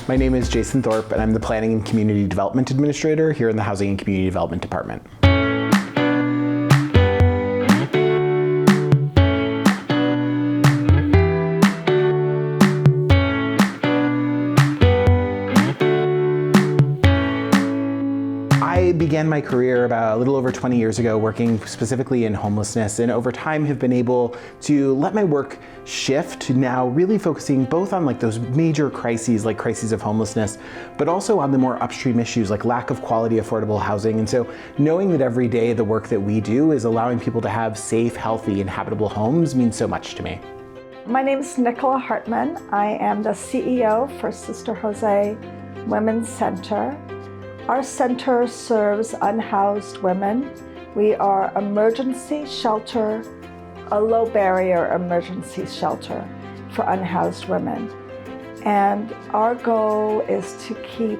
My name is Jason Thorpe, and I'm the Planning and Community Development Administrator here in the Housing and Community Development Department. I began my career about a little over 20 years ago working specifically in homelessness, and over time have been able to let my work shift to now really focusing both on like those major crises like crises of homelessness, but also on the more upstream issues like lack of quality affordable housing. And so knowing that every day the work that we do is allowing people to have safe, healthy, and habitable homes means so much to me. My name is Nicola Hartman. I am the CEO for Sister Jose Women's Center. Our center serves unhoused women. We are emergency shelter, a low barrier emergency shelter for unhoused women. And our goal is to keep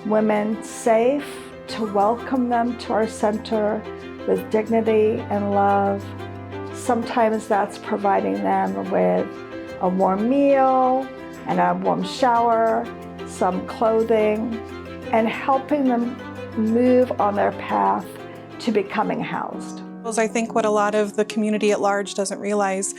women safe, to welcome them to our center with dignity and love. Sometimes that's providing them with a warm meal and a warm shower, some clothing, and helping them move on their path to becoming housed. I think what a lot of the community at large doesn't realize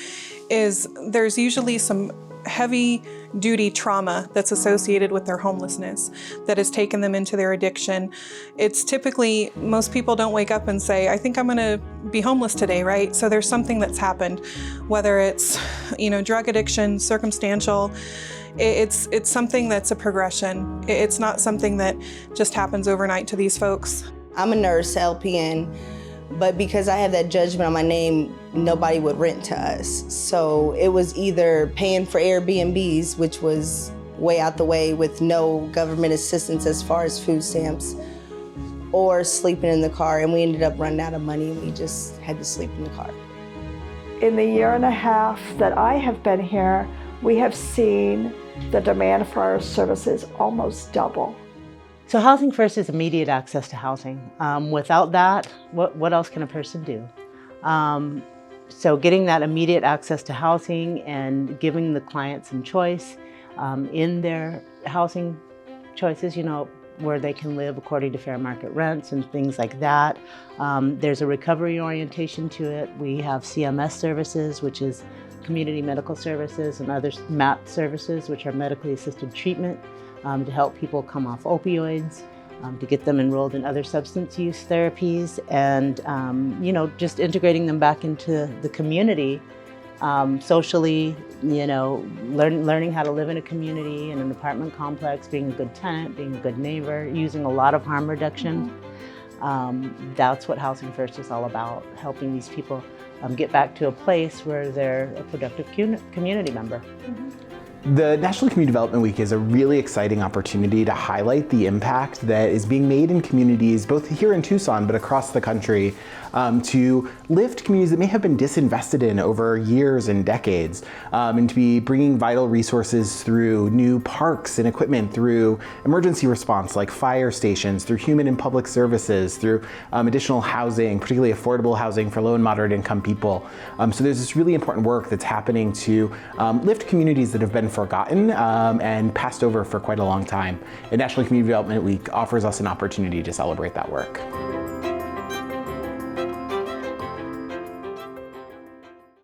is there's usually some heavy-duty trauma that's associated with their homelessness that has taken them into their addiction. It's typically, most people don't wake up and say, I think I'm gonna be homeless today, right? So there's something that's happened, whether it's, drug addiction, circumstantial. It's something that's a progression. It's not something that just happens overnight to these folks. I'm a nurse, LPN, but because I have that judgment on my name, nobody would rent to us. So it was either paying for Airbnbs, which was way out the way with no government assistance as far as food stamps, or sleeping in the car, and we ended up running out of money and we just had to sleep in the car. In the year and a half that I have been here, we have seen the demand for our services almost double. So Housing First is immediate access to housing. Without that, what else can a person do? So getting that immediate access to housing and giving the client some choice in their housing choices, where they can live according to fair market rents and things like that. There's a recovery orientation to it. We have CMS services, which is community medical services, and other MAT services, which are medically assisted treatment to help people come off opioids, to get them enrolled in other substance use therapies, and just integrating them back into the community socially, learning how to live in a community, in an apartment complex, being a good tenant, being a good neighbor, using a lot of harm reduction. That's what Housing First is all about, helping these people get back to a place where they're a productive community member. The National Community Development Week is a really exciting opportunity to highlight the impact that is being made in communities, both here in Tucson, but across the country, to lift communities that may have been disinvested in over years and decades, and to be bringing vital resources through new parks and equipment, through emergency response like fire stations, through human and public services, through additional housing, particularly affordable housing for low and moderate income people. So there's this really important work that's happening to lift communities that have been forgotten and passed over for quite a long time. And National Community Development Week offers us an opportunity to celebrate that work.